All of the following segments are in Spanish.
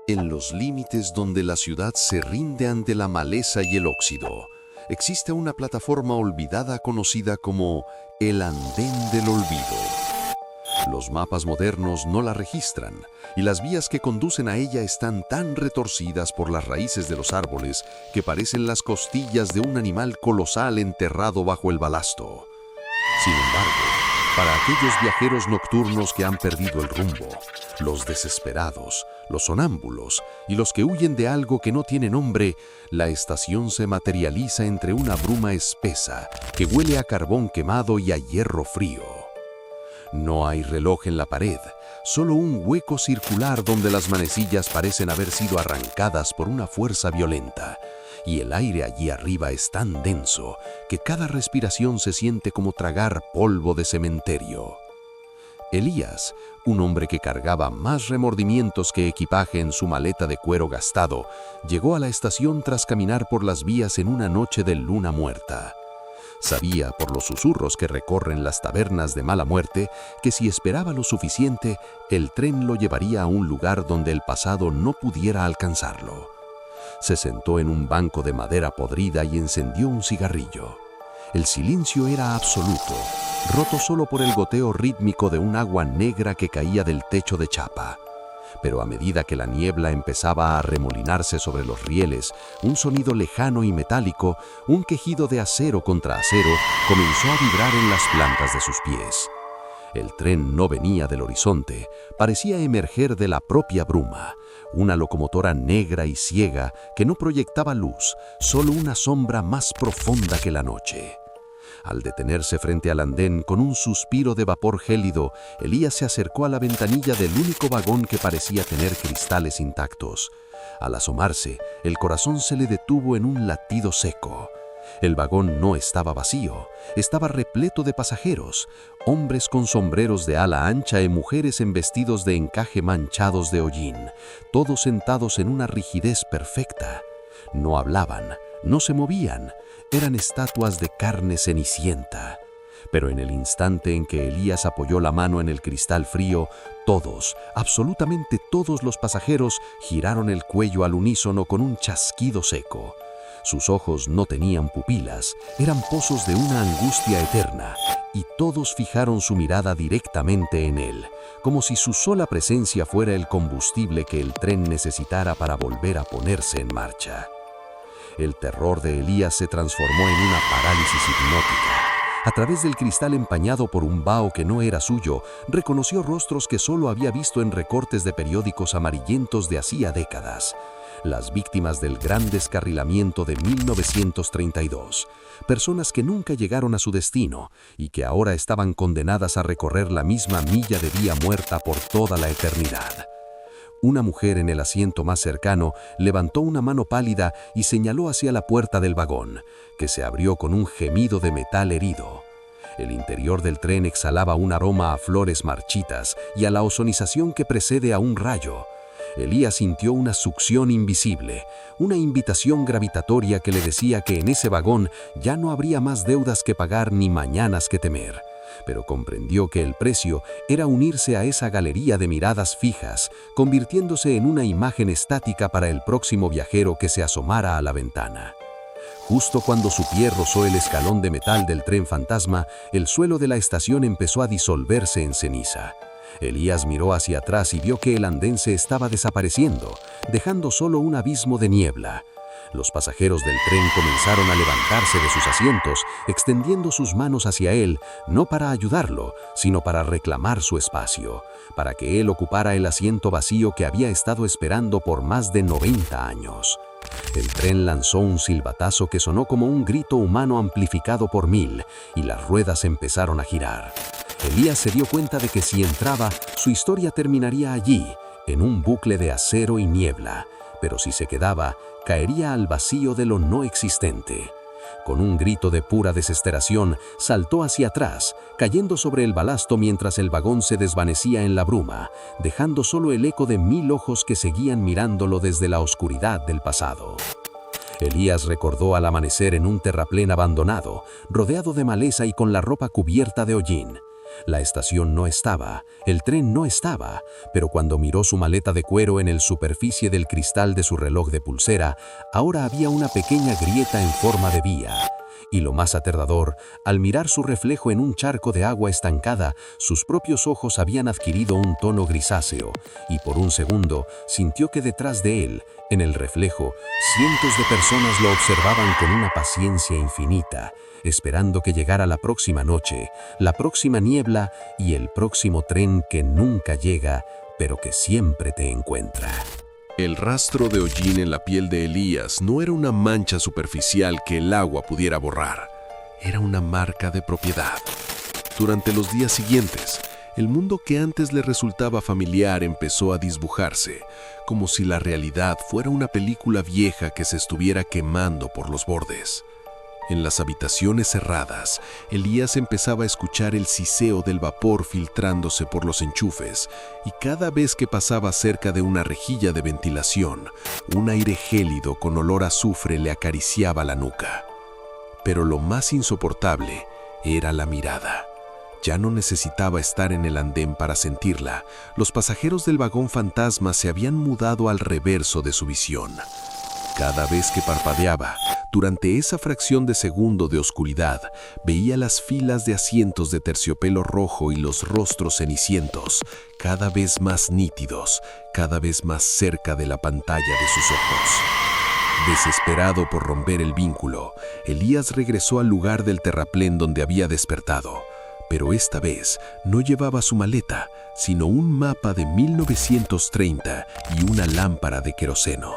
En los límites donde la ciudad se rinde ante la maleza y el óxido, existe una plataforma olvidada conocida como el Andén del Olvido. Los mapas modernos no la registran y las vías que conducen a ella están tan retorcidas por las raíces de los árboles que parecen las costillas de un animal colosal enterrado bajo el balasto. Sin embargo, para aquellos viajeros nocturnos que han perdido el rumbo, los desesperados, los sonámbulos y los que huyen de algo que no tiene nombre, la estación se materializa entre una bruma espesa que huele a carbón quemado y a hierro frío. No hay reloj en la pared, solo un hueco circular donde las manecillas parecen haber sido arrancadas por una fuerza violenta, y el aire allí arriba es tan denso que cada respiración se siente como tragar polvo de cementerio. Elías, un hombre que cargaba más remordimientos que equipaje en su maleta de cuero gastado, llegó a la estación tras caminar por las vías en una noche de luna muerta. Sabía por los susurros que recorren las tabernas de mala muerte que si esperaba lo suficiente, el tren lo llevaría a un lugar donde el pasado no pudiera alcanzarlo. Se sentó en un banco de madera podrida y encendió un cigarrillo. El silencio era absoluto, roto solo por el goteo rítmico de un agua negra que caía del techo de chapa. Pero a medida que la niebla empezaba a arremolinarse sobre los rieles, un sonido lejano y metálico, un quejido de acero contra acero, comenzó a vibrar en las plantas de sus pies. El tren no venía del horizonte, parecía emerger de la propia bruma, una locomotora negra y ciega que no proyectaba luz, solo una sombra más profunda que la noche. Al detenerse frente al andén con un suspiro de vapor gélido, Elías se acercó a la ventanilla del único vagón que parecía tener cristales intactos. Al asomarse, el corazón se le detuvo en un latido seco. El vagón no estaba vacío, estaba repleto de pasajeros, hombres con sombreros de ala ancha y mujeres en vestidos de encaje manchados de hollín, todos sentados en una rigidez perfecta. No hablaban, no se movían, eran estatuas de carne cenicienta. Pero en el instante en que Elías apoyó la mano en el cristal frío, todos, absolutamente todos los pasajeros giraron el cuello al unísono con un chasquido seco. Sus ojos no tenían pupilas, eran pozos de una angustia eterna, y todos fijaron su mirada directamente en él, como si su sola presencia fuera el combustible que el tren necesitara para volver a ponerse en marcha. El terror de Elías se transformó en una parálisis hipnótica. A través del cristal empañado por un vaho que no era suyo, reconoció rostros que solo había visto en recortes de periódicos amarillentos de hacía décadas. Las víctimas del gran descarrilamiento de 1932, personas que nunca llegaron a su destino y que ahora estaban condenadas a recorrer la misma milla de vía muerta por toda la eternidad. Una mujer en el asiento más cercano levantó una mano pálida y señaló hacia la puerta del vagón, que se abrió con un gemido de metal herido. El interior del tren exhalaba un aroma a flores marchitas y a la ozonización que precede a un rayo. Elías sintió una succión invisible, una invitación gravitatoria que le decía que en ese vagón ya no habría más deudas que pagar ni mañanas que temer. Pero comprendió que el precio era unirse a esa galería de miradas fijas, convirtiéndose en una imagen estática para el próximo viajero que se asomara a la ventana. Justo cuando su pie rozó el escalón de metal del tren fantasma, el suelo de la estación empezó a disolverse en ceniza. Elías miró hacia atrás y vio que el andén se estaba desapareciendo, dejando solo un abismo de niebla. Los pasajeros del tren comenzaron a levantarse de sus asientos, extendiendo sus manos hacia él, no para ayudarlo, sino para reclamar su espacio, para que él ocupara el asiento vacío que había estado esperando por más de 90 años. El tren lanzó un silbatazo que sonó como un grito humano amplificado por 1000, y las ruedas empezaron a girar. Elías se dio cuenta de que si entraba, su historia terminaría allí, en un bucle de acero y niebla, pero si se quedaba, caería al vacío de lo no existente. Con un grito de pura desesperación, saltó hacia atrás, cayendo sobre el balasto mientras el vagón se desvanecía en la bruma, dejando solo el eco de 1000 ojos que seguían mirándolo desde la oscuridad del pasado. Elías recordó al amanecer en un terraplén abandonado, rodeado de maleza y con la ropa cubierta de hollín. La estación no estaba, el tren no estaba, pero cuando miró su maleta de cuero en la superficie del cristal de su reloj de pulsera, ahora había una pequeña grieta en forma de vía. Y lo más aterrador, al mirar su reflejo en un charco de agua estancada, sus propios ojos habían adquirido un tono grisáceo, y por un segundo sintió que detrás de él, en el reflejo, cientos de personas lo observaban con una paciencia infinita, esperando que llegara la próxima noche, la próxima niebla y el próximo tren que nunca llega, pero que siempre te encuentra. El rastro de hollín en la piel de Elías no era una mancha superficial que el agua pudiera borrar. Era una marca de propiedad. Durante los días siguientes, el mundo que antes le resultaba familiar empezó a disbujarse, como si la realidad fuera una película vieja que se estuviera quemando por los bordes. En las habitaciones cerradas, Elías empezaba a escuchar el siseo del vapor filtrándose por los enchufes, y cada vez que pasaba cerca de una rejilla de ventilación, un aire gélido con olor a azufre le acariciaba la nuca. Pero lo más insoportable era la mirada. Ya no necesitaba estar en el andén para sentirla. Los pasajeros del vagón fantasma se habían mudado al reverso de su visión. Cada vez que parpadeaba, durante esa fracción de segundo de oscuridad, veía las filas de asientos de terciopelo rojo y los rostros cenicientos, cada vez más nítidos, cada vez más cerca de la pantalla de sus ojos. Desesperado por romper el vínculo, Elías regresó al lugar del terraplén donde había despertado, pero esta vez no llevaba su maleta, sino un mapa de 1930 y una lámpara de queroseno.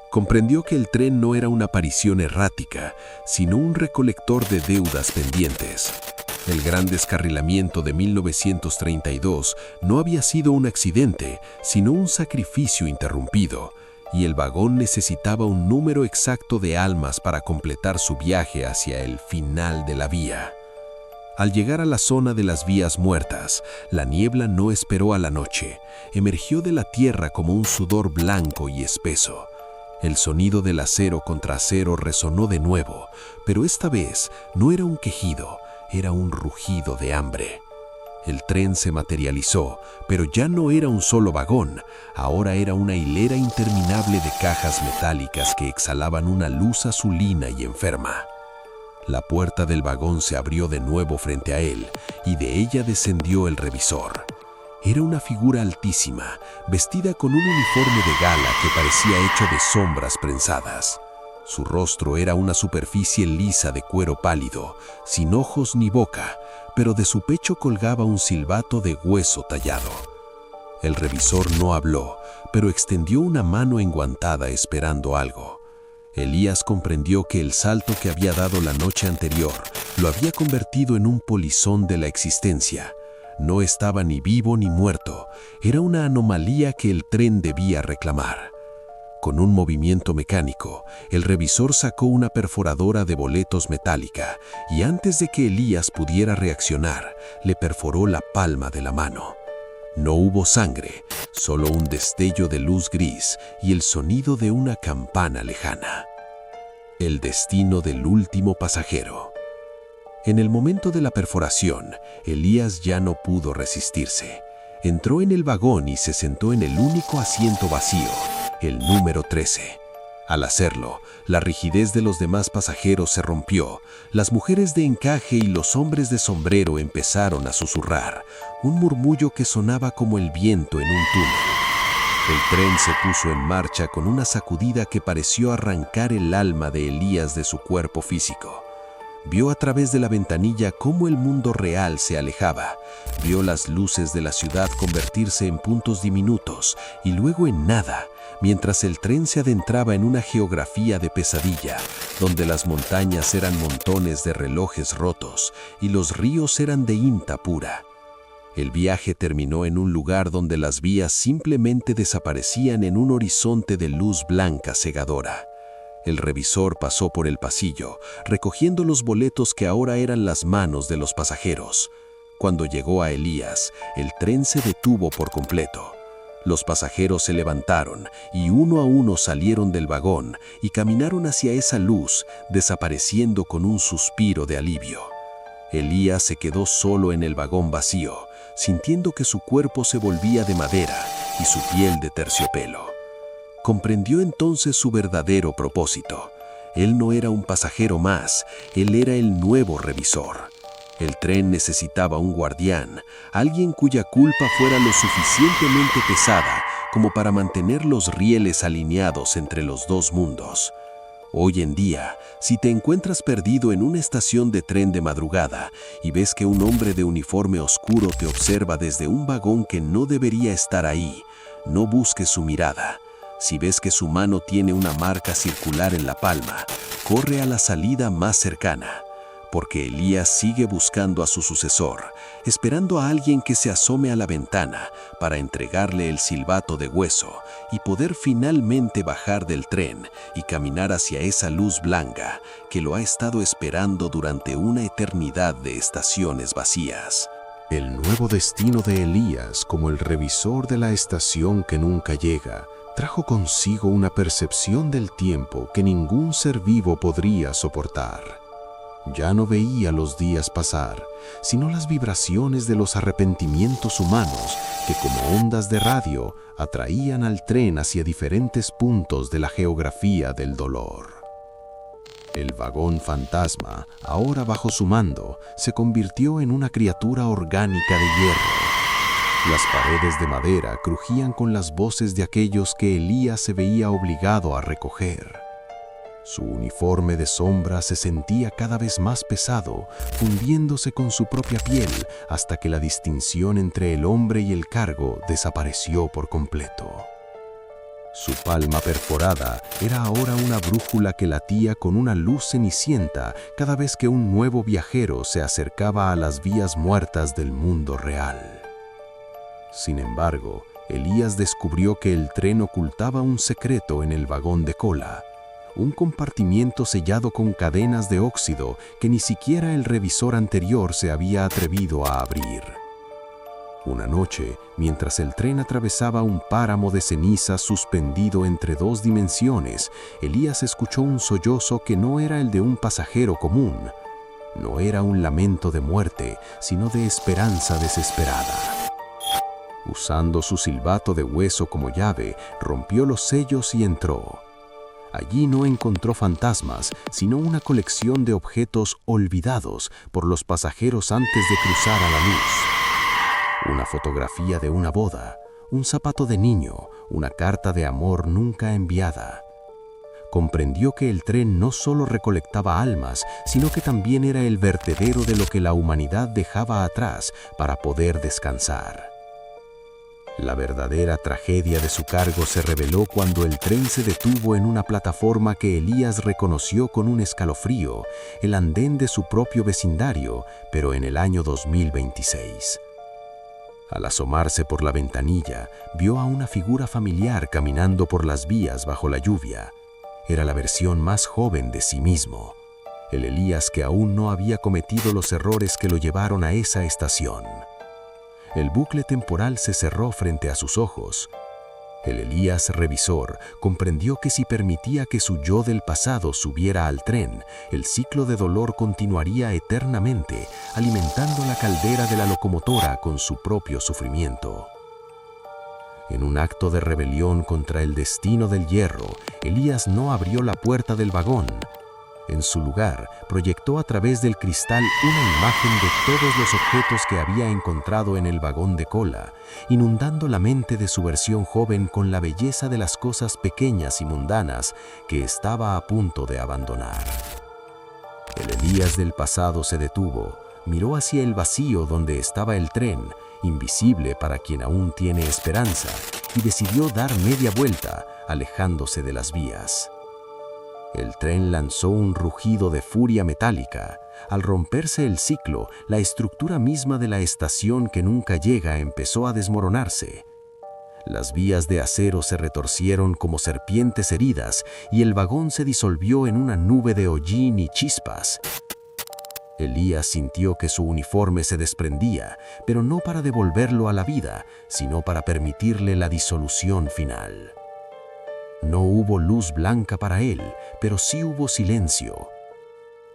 Comprendió que el tren no era una aparición errática, sino un recolector de deudas pendientes. El gran descarrilamiento de 1932 no había sido un accidente, sino un sacrificio interrumpido, y el vagón necesitaba un número exacto de almas para completar su viaje hacia el final de la vía. Al llegar a la zona de las vías muertas, la niebla no esperó a la noche, emergió de la tierra como un sudor blanco y espeso. El sonido del acero contra acero resonó de nuevo, pero esta vez no era un quejido, era un rugido de hambre. El tren se materializó, pero ya no era un solo vagón, ahora era una hilera interminable de cajas metálicas que exhalaban una luz azulina y enferma. La puerta del vagón se abrió de nuevo frente a él, y de ella descendió el revisor. Era una figura altísima, vestida con un uniforme de gala que parecía hecho de sombras prensadas. Su rostro era una superficie lisa de cuero pálido, sin ojos ni boca, pero de su pecho colgaba un silbato de hueso tallado. El revisor no habló, pero extendió una mano enguantada esperando algo. Elías comprendió que el salto que había dado la noche anterior lo había convertido en un polizón de la existencia. No estaba ni vivo ni muerto, era una anomalía que el tren debía reclamar. Con un movimiento mecánico, el revisor sacó una perforadora de boletos metálica y antes de que Elías pudiera reaccionar, le perforó la palma de la mano. No hubo sangre, solo un destello de luz gris y el sonido de una campana lejana. El destino del último pasajero. En el momento de la perforación, Elías ya no pudo resistirse. Entró en el vagón y se sentó en el único asiento vacío, el número 13. Al hacerlo, la rigidez de los demás pasajeros se rompió, las mujeres de encaje y los hombres de sombrero empezaron a susurrar, un murmullo que sonaba como el viento en un túnel. El tren se puso en marcha con una sacudida que pareció arrancar el alma de Elías de su cuerpo físico. Vio a través de la ventanilla cómo el mundo real se alejaba. Vio las luces de la ciudad convertirse en puntos diminutos y luego en nada, mientras el tren se adentraba en una geografía de pesadilla, donde las montañas eran montones de relojes rotos y los ríos eran de tinta pura. El viaje terminó en un lugar donde las vías simplemente desaparecían en un horizonte de luz blanca cegadora. El revisor pasó por el pasillo, recogiendo los boletos que ahora eran las manos de los pasajeros. Cuando llegó a Elías, el tren se detuvo por completo. Los pasajeros se levantaron y uno a uno salieron del vagón y caminaron hacia esa luz, desapareciendo con un suspiro de alivio. Elías se quedó solo en el vagón vacío, sintiendo que su cuerpo se volvía de madera y su piel de terciopelo. Comprendió entonces su verdadero propósito. Él no era un pasajero más, él era el nuevo revisor. El tren necesitaba un guardián, alguien cuya culpa fuera lo suficientemente pesada como para mantener los rieles alineados entre los dos mundos. Hoy en día, si te encuentras perdido en una estación de tren de madrugada y ves que un hombre de uniforme oscuro te observa desde un vagón que no debería estar ahí, no busques su mirada. Si ves que su mano tiene una marca circular en la palma, corre a la salida más cercana, porque Elías sigue buscando a su sucesor, esperando a alguien que se asome a la ventana para entregarle el silbato de hueso y poder finalmente bajar del tren y caminar hacia esa luz blanca que lo ha estado esperando durante una eternidad de estaciones vacías. El nuevo destino de Elías como el revisor de la estación que nunca llega trajo consigo una percepción del tiempo que ningún ser vivo podría soportar. Ya no veía los días pasar, sino las vibraciones de los arrepentimientos humanos que como ondas de radio atraían al tren hacia diferentes puntos de la geografía del dolor. El vagón fantasma, ahora bajo su mando, se convirtió en una criatura orgánica de hierro. Las paredes de madera crujían con las voces de aquellos que Elías se veía obligado a recoger. Su uniforme de sombra se sentía cada vez más pesado, fundiéndose con su propia piel hasta que la distinción entre el hombre y el cargo desapareció por completo. Su palma perforada era ahora una brújula que latía con una luz cenicienta cada vez que un nuevo viajero se acercaba a las vías muertas del mundo real. Sin embargo, Elías descubrió que el tren ocultaba un secreto en el vagón de cola, un compartimiento sellado con cadenas de óxido que ni siquiera el revisor anterior se había atrevido a abrir. Una noche, mientras el tren atravesaba un páramo de cenizas suspendido entre dos dimensiones, Elías escuchó un sollozo que no era el de un pasajero común. No era un lamento de muerte, sino de esperanza desesperada. Usando su silbato de hueso como llave, rompió los sellos y entró. Allí no encontró fantasmas, sino una colección de objetos olvidados por los pasajeros antes de cruzar a la luz. Una fotografía de una boda, un zapato de niño, una carta de amor nunca enviada. Comprendió que el tren no solo recolectaba almas, sino que también era el vertedero de lo que la humanidad dejaba atrás para poder descansar. La verdadera tragedia de su cargo se reveló cuando el tren se detuvo en una plataforma que Elías reconoció con un escalofrío, el andén de su propio vecindario, pero en el año 2026. Al asomarse por la ventanilla, vio a una figura familiar caminando por las vías bajo la lluvia. Era la versión más joven de sí mismo, el Elías que aún no había cometido los errores que lo llevaron a esa estación. El bucle temporal se cerró frente a sus ojos. El Elías revisor comprendió que si permitía que su yo del pasado subiera al tren, el ciclo de dolor continuaría eternamente, alimentando la caldera de la locomotora con su propio sufrimiento. En un acto de rebelión contra el destino del hierro, Elías no abrió la puerta del vagón. En su lugar, proyectó a través del cristal una imagen de todos los objetos que había encontrado en el vagón de cola, inundando la mente de su versión joven con la belleza de las cosas pequeñas y mundanas que estaba a punto de abandonar. El Elías del pasado se detuvo, miró hacia el vacío donde estaba el tren, invisible para quien aún tiene esperanza, y decidió dar media vuelta, alejándose de las vías. El tren lanzó un rugido de furia metálica. Al romperse el ciclo, la estructura misma de la estación que nunca llega empezó a desmoronarse. Las vías de acero se retorcieron como serpientes heridas y el vagón se disolvió en una nube de hollín y chispas. Elías sintió que su uniforme se desprendía, pero no para devolverlo a la vida, sino para permitirle la disolución final. No hubo luz blanca para él, pero sí hubo silencio.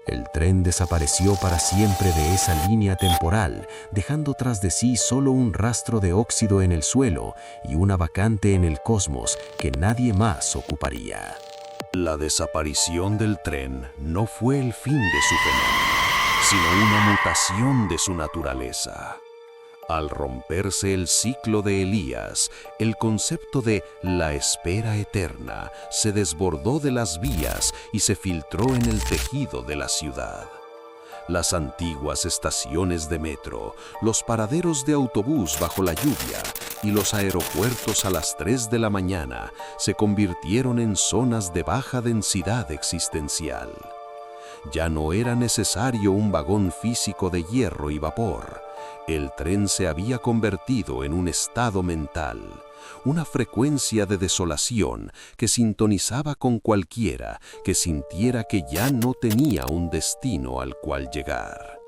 El tren desapareció para siempre de esa línea temporal, dejando tras de sí solo un rastro de óxido en el suelo y una vacante en el cosmos que nadie más ocuparía. La desaparición del tren no fue el fin de su fenómeno, sino una mutación de su naturaleza. Al romperse el ciclo de Elías, el concepto de la espera eterna se desbordó de las vías y se filtró en el tejido de la ciudad. Las antiguas estaciones de metro, los paraderos de autobús bajo la lluvia y los aeropuertos a las 3 de la mañana se convirtieron en zonas de baja densidad existencial. Ya no era necesario un vagón físico de hierro y vapor. El tren se había convertido en un estado mental, una frecuencia de desolación que sintonizaba con cualquiera que sintiera que ya no tenía un destino al cual llegar.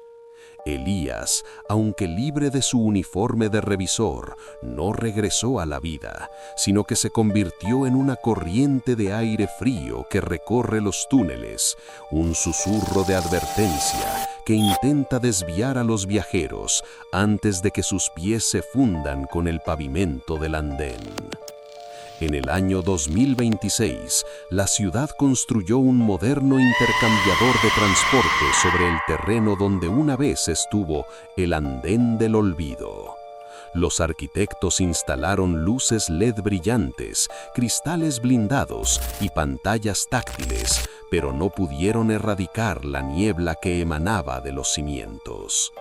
Elías, aunque libre de su uniforme de revisor, no regresó a la vida, sino que se convirtió en una corriente de aire frío que recorre los túneles, un susurro de advertencia que intenta desviar a los viajeros antes de que sus pies se fundan con el pavimento del andén. En el año 2026, la ciudad construyó un moderno intercambiador de transporte sobre el terreno donde una vez estuvo el andén del olvido. Los arquitectos instalaron luces LED brillantes, cristales blindados y pantallas táctiles, pero no pudieron erradicar la niebla que emanaba de los cimientos.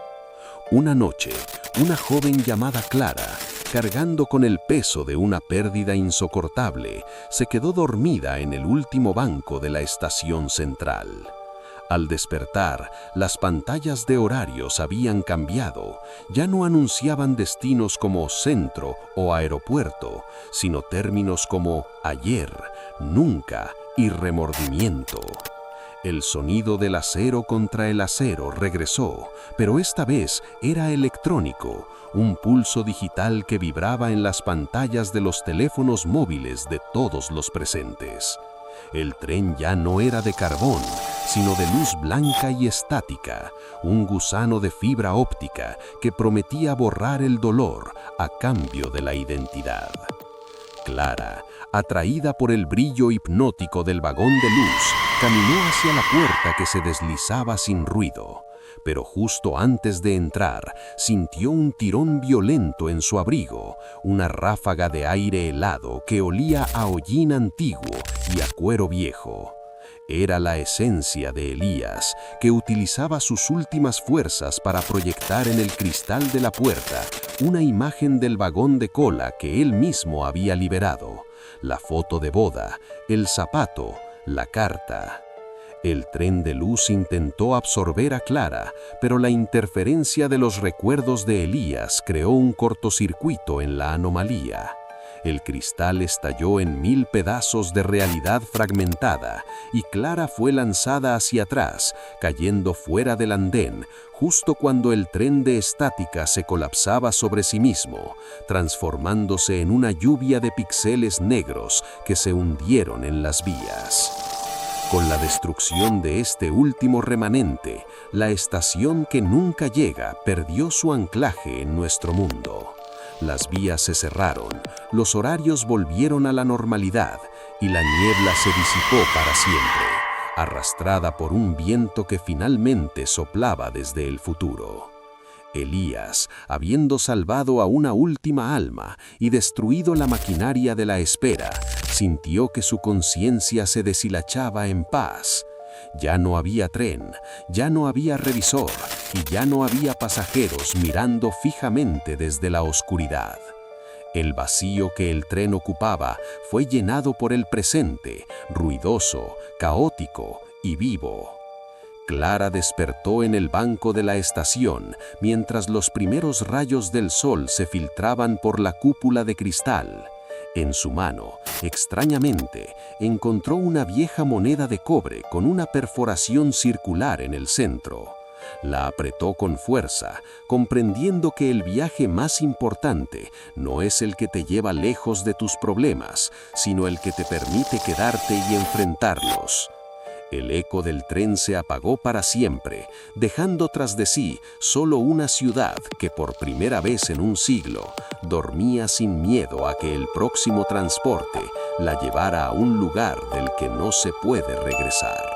Una noche, una joven llamada Clara, cargando con el peso de una pérdida insoportable, se quedó dormida en el último banco de la estación central. Al despertar, las pantallas de horarios habían cambiado. Ya no anunciaban destinos como centro o aeropuerto, sino términos como ayer, nunca y remordimiento. El sonido del acero contra el acero regresó, pero esta vez era electrónico, un pulso digital que vibraba en las pantallas de los teléfonos móviles de todos los presentes. El tren ya no era de carbón, sino de luz blanca y estática, un gusano de fibra óptica que prometía borrar el dolor a cambio de la identidad. Clara, atraída por el brillo hipnótico del vagón de luz, caminó hacia la puerta que se deslizaba sin ruido, pero justo antes de entrar, sintió un tirón violento en su abrigo, una ráfaga de aire helado que olía a hollín antiguo y a cuero viejo. Era la esencia de Elías, que utilizaba sus últimas fuerzas para proyectar en el cristal de la puerta una imagen del vagón de cola que él mismo había liberado, la foto de boda, el zapato, la carta. El tren de luz intentó absorber a Clara, pero la interferencia de los recuerdos de Elías creó un cortocircuito en la anomalía. El cristal estalló en 1000 pedazos de realidad fragmentada y Clara fue lanzada hacia atrás, cayendo fuera del andén, justo cuando el tren de estática se colapsaba sobre sí mismo, transformándose en una lluvia de píxeles negros que se hundieron en las vías. Con la destrucción de este último remanente, la estación que nunca llega perdió su anclaje en nuestro mundo. Las vías se cerraron, los horarios volvieron a la normalidad y la niebla se disipó para siempre, arrastrada por un viento que finalmente soplaba desde el futuro. Elías, habiendo salvado a una última alma y destruido la maquinaria de la espera, sintió que su conciencia se deshilachaba en paz. Ya no había tren, ya no había revisor y ya no había pasajeros mirando fijamente desde la oscuridad. El vacío que el tren ocupaba fue llenado por el presente, ruidoso, caótico y vivo. Clara despertó en el banco de la estación mientras los primeros rayos del sol se filtraban por la cúpula de cristal. En su mano, extrañamente, encontró una vieja moneda de cobre con una perforación circular en el centro. La apretó con fuerza, comprendiendo que el viaje más importante no es el que te lleva lejos de tus problemas, sino el que te permite quedarte y enfrentarlos. El eco del tren se apagó para siempre, dejando tras de sí solo una ciudad que por primera vez en un siglo dormía sin miedo a que el próximo transporte la llevara a un lugar del que no se puede regresar.